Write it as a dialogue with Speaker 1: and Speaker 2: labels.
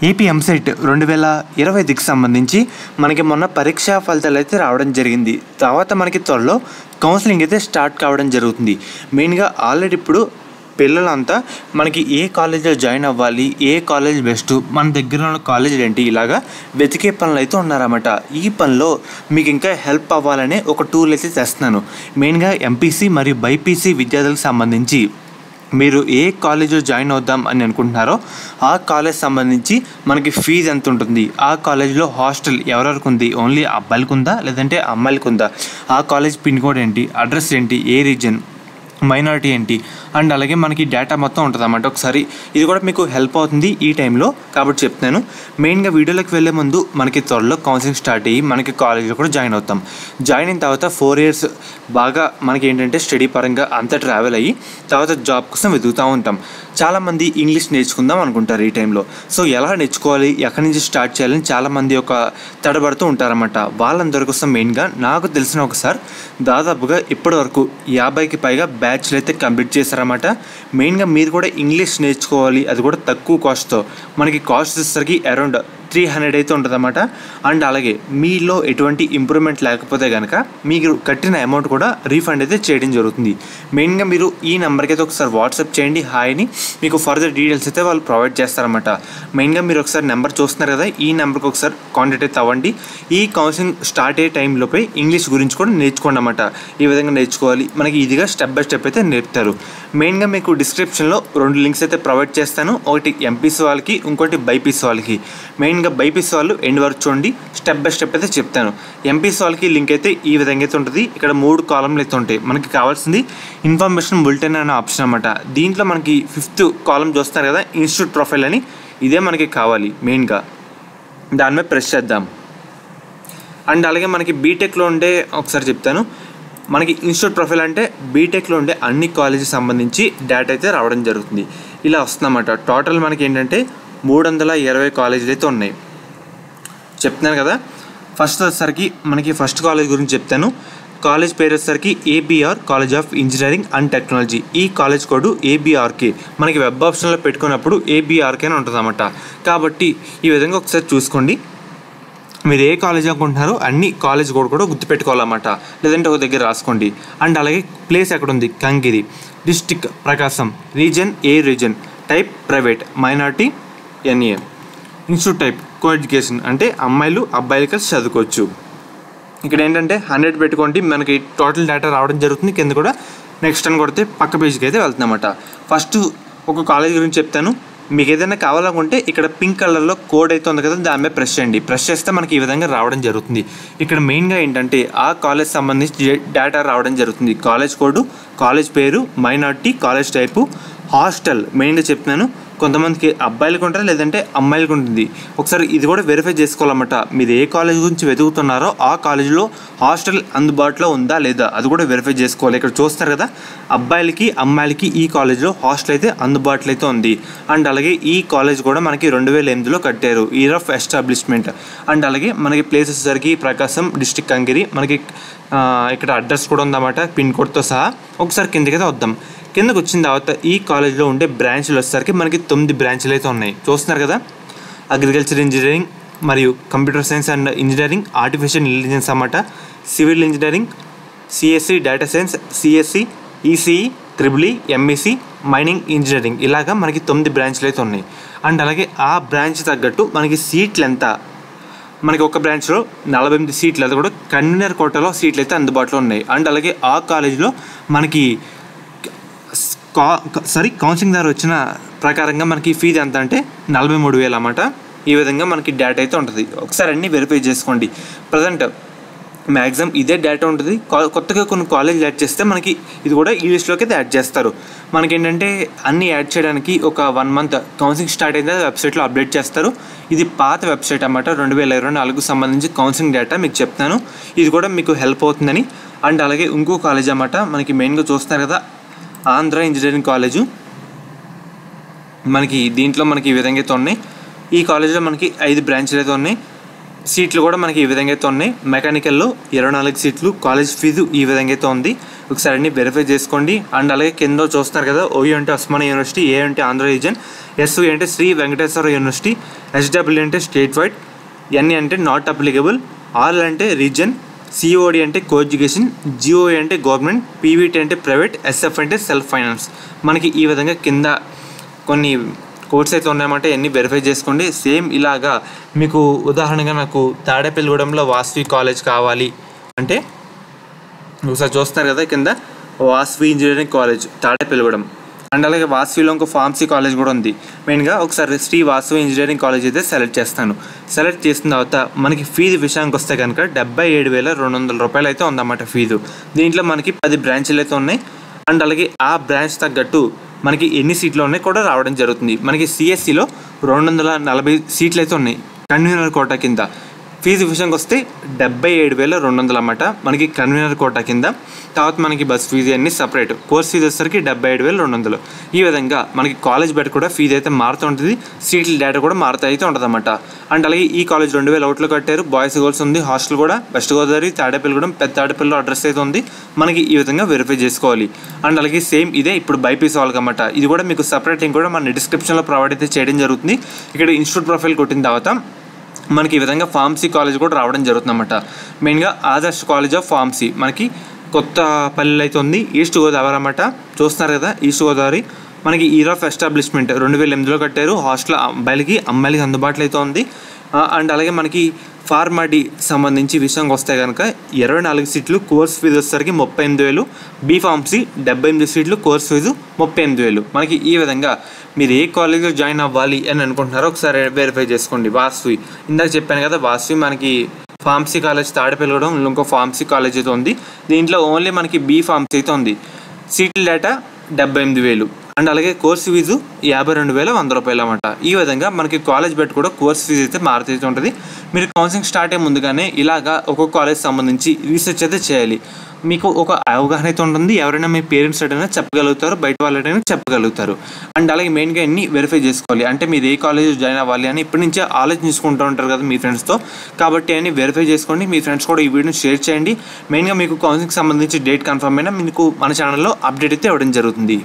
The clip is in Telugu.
Speaker 1: ఏపీ ఎంసెట్ 2020కి సంబంధించి మనకి మొన్న పరీక్షా ఫలితాలు అయితే రావడం జరిగింది. తర్వాత మనకి త్వరలో కౌన్సిలింగ్ అయితే స్టార్ట్ కావడం జరుగుతుంది. మెయిన్గా ఆల్రెడీ ఇప్పుడు పిల్లలంతా మనకి ఏ కాలేజీలో జాయిన్ అవ్వాలి, ఏ కాలేజ్ బెస్ట్, మన దగ్గర ఉన్న కాలేజీలు ఏంటి, ఇలాగా వెతికే పనులు అయితే ఉన్నారన్నమాట. ఈ పనిలో మీకు ఇంకా హెల్ప్ అవ్వాలనే ఒక టూల్ అయితే తెస్తున్నాను. మెయిన్గా ఎంపీసీ మరియు బైపీసీ విద్యార్థులకు సంబంధించి మీరు ఏ కాలేజీలో జాయిన్ అవుదాం అని అనుకుంటున్నారో ఆ కాలేజ్ సంబంధించి మనకి ఫీజు ఎంత ఉంటుంది, ఆ కాలేజీలో హాస్టల్ ఎవరెవరికి ఉంది, ఓన్లీ అబ్బాయిలకు ఉందా లేదంటే అమ్మాయిలకు ఉందా, ఆ కాలేజ్ పిన్ కోడ్ ఏంటి, అడ్రస్ ఏంటి, ఏ రీజన్, మైనారిటీ ఏంటి, అండ్ అలాగే మనకి డేటా మొత్తం ఉంటుంది అన్నమాట. ఒకసారి ఇది కూడా మీకు హెల్ప్ అవుతుంది ఈ టైంలో కాబట్టి చెప్తున్నాను. మెయిన్గా వీడియోలోకి వెళ్ళే ముందు మనకి త్వరలో కౌన్సిలింగ్ స్టార్ట్ అయ్యి మనకి కాలేజీలో కూడా జాయిన్ అవుతాం. జాయిన్ అయిన తర్వాత 4 years బాగా మనకి ఏంటంటే స్టడీ పరంగా అంతా ట్రావెల్ అయ్యి తర్వాత జాబ్ కోసం వెతుకుతూ ఉంటాం. చాలామంది ఇంగ్లీష్ నేర్చుకుందాం అనుకుంటారు ఈ టైంలో. సో ఎలా నేర్చుకోవాలి, ఎక్కడి నుంచి స్టార్ట్ చేయాలని చాలామంది ఒక తడబడుతూ ఉంటారన్నమాట. వాళ్ళందరి కోసం మెయిన్గా నాకు తెలిసిన ఒకసారి దాదాపుగా ఇప్పటి వరకు 50కి పైగా బ్యాచ్లు అయితే కంప్లీట్ చేశారన్నమాట. మెయిన్గా మీరు కూడా ఇంగ్లీష్ నేర్చుకోవాలి, అది కూడా తక్కువ కాస్ట్తో. మనకి కాస్ట్ వచ్చేసరికి అరౌండ్ 300 అయితే ఉంటుందన్నమాట. అండ్ అలాగే మీలో ఎటువంటి ఇంప్రూవ్మెంట్ లేకపోతే కనుక మీకు కట్టిన అమౌంట్ కూడా రీఫండ్ అయితే చేయడం జరుగుతుంది. మెయిన్గా మీరు ఈ నెంబర్కి అయితే ఒకసారి వాట్సాప్ చేయండి హాయ్ని, మీకు ఫర్దర్ డీటెయిల్స్ అయితే వాళ్ళు ప్రొవైడ్ చేస్తారన్నమాట. మెయిన్గా మీరు ఒకసారి నెంబర్ చూస్తున్నారు కదా, ఈ నెంబర్కి ఒకసారి కాంటాక్ట్ అయితే అవ్వండి. ఈ కౌన్సిలింగ్ స్టార్ట్ అయ్యే టైంలోపై ఇంగ్లీష్ గురించి కూడా నేర్చుకోండి అన్నమాట. ఈ విధంగా నేర్చుకోవాలి, మనకి ఇదిగా స్టెప్ బై స్టెప్ అయితే నేర్పుతారు. మెయిన్గా మీకు డిస్క్రిప్షన్లో 2 లింక్స్ అయితే ప్రొవైడ్ చేస్తాను. ఒకటి ఎంపీసీ వాళ్ళకి, ఇంకోటి బైపీసీ వాళ్ళకి. మెయిన్గా బైపీసీ వాళ్ళు ఎండ్ వరకు చూడండి, స్టెప్ బై స్టెప్ అయితే చెప్తాను. ఎంపీసీ వాళ్ళకి లింక్ అయితే ఈ విధంగా అయితే ఉంటుంది. ఇక్కడ 3 కాలంలు అయితే ఉంటాయి. మనకి కావాల్సింది ఇన్ఫర్మేషన్ బులెటిన్ అనే ఆప్షన్ అనమాట. దీంట్లో మనకి 5th కాలం చూస్తున్నారు కదా, ఇన్స్టిట్యూట్ ప్రొఫైల్ అని, ఇదే మనకి కావాలి. మెయిన్గా దాని మీద ప్రెస్ చేద్దాం. అండ్ అలాగే మనకి బీటెక్లో ఉండే ఒకసారి చెప్తాను. మనకి ఇన్స్టిట్యూట్ ప్రొఫైల్ అంటే బీటెక్లో ఉండే అన్ని కాలేజీకి సంబంధించి డేటా అయితే రావడం జరుగుతుంది. ఇలా వస్తుందన్నమాట. టోటల్ మనకి ఏంటంటే 320 కాలేజీలు అయితే ఉన్నాయి. చెప్తున్నాను కదా. ఫస్ట్ వచ్చేసరికి మనకి ఫస్ట్ కాలేజ్ గురించి చెప్తాను. కాలేజ్ పేరు వచ్చేసరికి ABR college of engineering and technology. ఈ కాలేజ్ కోడ్ ఏబిఆర్కే. మనకి వెబ్ ఆప్షన్లో పెట్టుకున్నప్పుడు ఏబిఆర్కే అని ఉంటుంది అన్నమాట. కాబట్టి ఈ విధంగా ఒకసారి చూసుకోండి. మీరు ఏ కాలేజ్ అనుకుంటున్నారో అన్ని కాలేజ్ కోడ్ కూడా గుర్తుపెట్టుకోవాలన్నమాట, లేదంటే ఒక దగ్గర రాసుకోండి. అండ్ అలాగే ప్లేస్ ఎక్కడ ఉంది, Kanigiri. District Prakasam. Region A region. Type private, minority NA. Institute type coeducation, అంటే అమ్మాయిలు అబ్బాయిలు కలిసి చదువుకోవచ్చు. ఇక్కడ ఏంటంటే 100 పెట్టుకోండి, మనకి టోటల్ డేటా రావడం జరుగుతుంది. కింద కూడా నెక్స్ట్ అని కొడితే పక్క పేజ్కి అయితే వెళ్తుందన్నమాట. ఫస్ట్ ఒక కాలేజ్ గురించి చెప్తాను. మీకు ఏదైనా కావాలనుకుంటే ఇక్కడ పింక్ కలర్లో కోడ్ అయితే ఉంది కదా, దాని మీద ప్రెస్ చేయండి. ప్రెస్ చేస్తే మనకి ఈ విధంగా రావడం జరుగుతుంది. ఇక్కడ మెయిన్గా ఏంటంటే ఆ కాలేజ్ సంబంధించి డేటా రావడం జరుగుతుంది. కాలేజ్ కోడ్, కాలేజ్ పేరు, మైనారిటీ, కాలేజ్ టైపు, హాస్టల్. మెయిన్గా చెప్తున్నాను, కొంతమందికి అబ్బాయిలకు ఉంటుంది లేదంటే అమ్మాయిలకు ఉంటుంది. ఒకసారి ఇది కూడా వెరిఫై చేసుకోవాలన్నమాట. మీరు ఏ కాలేజ్ గురించి వెతుకుతున్నారో ఆ కాలేజీలో హాస్టల్ అందుబాటులో ఉందా లేదా అది కూడా వెరిఫై చేసుకోవాలి. ఇక్కడ చూస్తారు కదా, అబ్బాయిలకి అమ్మాయిలకి ఈ కాలేజీలో హాస్టల్ అయితే అందుబాటులో అయితే ఉంది. అండ్ అలాగే ఈ కాలేజ్ కూడా మనకి 2008లో కట్టారు, ఇయర్ ఆఫ్ ఎస్టాబ్లిష్మెంట్. అండ్ అలాగే మనకి ప్లేస్ వచ్చేసరికి ప్రకాశం, డిస్టిక్ కంగిరి. మనకి ఇక్కడ అడ్రస్ కూడా ఉందన్నమాట, పిన్ కోడ్తో సహా. ఒకసారి కిందకైతే వద్దాం. కిందకు వచ్చిన తర్వాత ఈ కాలేజ్లో ఉండే బ్రాంచ్లు వచ్చేసరికి మనకి 9 బ్రాంచ్లు అయితే ఉన్నాయి. చూస్తున్నారు కదా, అగ్రికల్చర్ ఇంజనీరింగ్ మరియు computer science and engineering, artificial intelligence అన్నమాట, civil engineering, CSC data science, CSC, ECE, triple E, MEC, mining engineering. ఇలాగా మనకి 9 బ్రాంచ్లు అయితే ఉన్నాయి. అండ్ అలాగే ఆ బ్రాంచ్ తగ్గట్టు మనకి సీట్లు ఎంత, మనకి ఒక బ్రాంచ్లో 48 సీట్లు, అది కూడా కన్వీనర్ కోటాలో సీట్లు అయితే అందుబాటులో ఉన్నాయి. అండ్ అలాగే ఆ కాలేజ్లో మనకి కౌన్సిలింగ్ ద్వారా వచ్చిన ప్రకారంగా మనకి ఫీజు ఎంత అంటే 43,000 అన్నమాట. ఈ విధంగా మనకి డేటా అయితే ఉంటుంది. ఒకసారి అన్నీ వెరిఫై చేసుకోండి. ప్రజెంట్ మ్యాక్సిమం ఇదే డేటా ఉంటుంది. కొత్తగా కొన్ని కాలేజీలు యాడ్ చేస్తే మనకి ఇది కూడా ఈ లిస్ట్లోకి అయితే యాడ్ చేస్తారు. మనకి ఏంటంటే అన్నీ యాడ్ చేయడానికి ఒక 1 month కౌన్సిలింగ్ స్టార్ట్ అయితే వెబ్సైట్లో అప్డేట్ చేస్తారు. ఇది పాత వెబ్సైట్ అన్నమాట, 2024కు సంబంధించి కౌన్సిలింగ్ డేటా మీకు చెప్తాను. ఇది కూడా మీకు హెల్ప్ అవుతుందని. అండ్ అలాగే ఇంకో కాలేజ్ అన్నమాట, మనకి మెయిన్గా చూస్తున్నారు కదా, ఆంధ్ర ఇంజనీరింగ్ కాలేజు. మనకి దీంట్లో మనకి ఈ విధంగా అయితే ఉన్నాయి. ఈ కాలేజీలో మనకి 5 బ్రాంచ్లు అయితే ఉన్నాయి. సీట్లు కూడా మనకి ఈ విధంగా అయితే ఉన్నాయి. మెకానికల్లో 24 సీట్లు. కాలేజ్ ఫీజు ఈ విధంగా అయితే ఉంది. ఒకసారి అన్ని వెరిఫై చేసుకోండి. అండ్ అలాగే కింద చూస్తున్నారు కదా, ఓయూ అంటే ఉస్మానియా యూనివర్సిటీ, ఏ అంటే ఆంధ్ర రీజన్, ఎస్యూ అంటే శ్రీ వెంకటేశ్వర యూనివర్సిటీ, హెచ్డబ్ల్యూ అంటే స్టేట్ వైడ్, ఎన్ఏ అంటే నాట్ అప్లికబుల్, ఆర్ అంటే రీజన్, సిఓడి అంటే కో ఎడ్యుకేషన్, జిఓఏ అంటే గవర్నమెంట్, పీవీటీ అంటే ప్రైవేట్, ఎస్ఎఫ్ అంటే సెల్ఫ్ ఫైనాన్స్. మనకి ఈ విధంగా కింద కొన్ని కోర్స్ అయితే ఉన్నాయన్నమాట. ఇవన్నీ వెరిఫై చేసుకోండి. సేమ్ ఇలాగా మీకు ఉదాహరణగా నాకు తాడేపల్లిగూడెంలో వాసవి కాలేజ్ కావాలి అంటే ఒకసారి చూస్తున్నారు కదా కింద, Vasavi engineering college Tadepalligudem. And అలాగే వాసవిలో ఇంకో ఫార్మసీ కాలేజ్ కూడా ఉంది. మెయిన్గా ఒకసారి శ్రీ వాసవి ఇంజనీరింగ్ కాలేజ్ అయితే సెలెక్ట్ చేస్తాను. సెలెక్ట్ చేసిన తర్వాత మనకి ఫీజు విషయానికి వస్తే కనుక 77,200 రూపాయలు అయితే ఉందన్నమాట ఫీజు. దీంట్లో మనకి 10 బ్రాంచ్లు అయితే ఉన్నాయి. అండ్ అలాగే ఆ బ్రాంచ్ తగ్గట్టు మనకి ఎన్ని సీట్లు ఉన్నాయి కూడా రావడం జరుగుతుంది. మనకి సిఎస్సిలో 240 సీట్లు అయితే ఉన్నాయి కన్వీనర్ కోటా కింద. ఫీజు విషయానికి వస్తే 77,200 అన్నమాట మనకి కన్వీనర్ కోటా కింద. తర్వాత మనకి బస్ ఫీజు అన్నీ సపరేట్. కోర్స్ ఫీజు వచ్చేసరికి 77,200. ఈ విధంగా మనకి కాలేజ్ బెడ్ కూడా ఫీజు అయితే మారుతూ ఉంటుంది, సీట్ల డేటా కూడా మారుతూ అయితే ఉంటుంది అన్నమాట. అండ్ అలాగే ఈ కాలేజ్ 2000 కట్టారు. బాయ్స్ గర్ల్స్ ఉంది. హాస్టల్ కూడా వెస్ట్ గోదావరి, తాడేపల్లిగూడెం, పెద్ద తాడేపల్లిలో అడ్రస్ అయితే ఉంది. మనకి ఈ విధంగా వెరిఫై చేసుకోవాలి. అండ్ అలాగే సేమ్ ఇదే ఇప్పుడు బైపీసీ వాళ్ళకి అన్నమాట. ఇది కూడా మీకు సపరేట్ లింక్ కూడా మన డిస్క్రిప్షన్లో ప్రొవైడ్ అయితే చేయడం జరుగుతుంది. ఇక్కడ ఇన్స్టిట్యూట్ ప్రొఫైల్ కొట్టిన తర్వాత మనకి ఈ విధంగా ఫార్మసీ కాలేజ్ కూడా రావడం జరుగుతుంది అన్నమాట. మెయిన్గా ఆదర్శ్ కాలేజ్ ఆఫ్ ఫార్మసీ మనకి కొత్తపల్లిలో అయితే ఉంది, ఈస్ట్ గోదావరి అన్నమాట. చూస్తున్నారు కదా, ఈస్ట్ గోదావరి. మనకి ఇయర్ ఆఫ్ ఎస్టాబ్లిష్మెంట్ 2008లో కట్టారు. హాస్టల్ అమ్మాయిలకి అందుబాటులో అయితే ఉంది. అండ్ అలాగే మనకి ఫార్మాడీ సంబంధించి విషయంకి వస్తే కనుక 24 సీట్లు, కోర్స్ ఫీజు వచ్చేసరికి 38,000, బీ ఫార్మసీ 78 సీట్లు, కోర్స్ ఫీజు 38,000. మనకి ఈ విధంగా మీరు ఏ కాలేజ్లో జాయిన్ అవ్వాలి అని అనుకుంటున్నారో ఒకసారి వెరిఫై చేసుకోండి. వాసవి ఇందాక చెప్పాను కదా, వాసవి మనకి ఫార్మసీ కాలేజ్ తాడేపల్లిగూడెం, ఇంకో ఫార్మసీ కాలేజ్ అయితే ఉంది. దీంట్లో ఓన్లీ మనకి బీ ఫార్మసీ అయితే ఉంది. సీట్ల డేటా 78,000. అండ్ అలాగే కోర్స్ ఫీజు 52,100 రూపాయలు అన్నమాట. ఈ విధంగా మనకి కాలేజ్ బెడ్ కూడా కోర్స్ ఫీజు అయితే మారుతూ ఉంటుంది. మీరు కౌన్సిలింగ్ స్టార్ట్ అయ్యే ముందుగానే ఇలాగా ఒక్కొక్క కాలేజ్ సంబంధించి రీసెర్చ్ అయితే చేయాలి. మీకు ఒక అవగాహన అయితే ఉంటుంది. ఎవరైనా మీ పేరెంట్స్ అడైనా చెప్పగలుగుతారు, బయట వాళ్ళైనా చెప్పగలుగుతారు. అండ్ అలాగే మెయిన్గా అన్ని వెరిఫై చేసుకోవాలి. అంటే మీరు ఏ కాలేజ్ జాయిన్ అవ్వాలి అని ఇప్పటి నుంచే ఆలోచించుకుంటూ ఉంటారు కదా మీ ఫ్రెండ్స్తో. కాబట్టి అన్ని వెరిఫై చేసుకోండి. మీ ఫ్రెండ్స్ కూడా ఈ వీడియోని షేర్ చేయండి. మెయిన్గా మీకు కౌన్సిలింగ్ సంబంధించి డేట్ కన్ఫర్మ్ అయినా మీకు మన ఛానల్లో అప్డేట్ అయితే ఇవ్వడం జరుగుతుంది.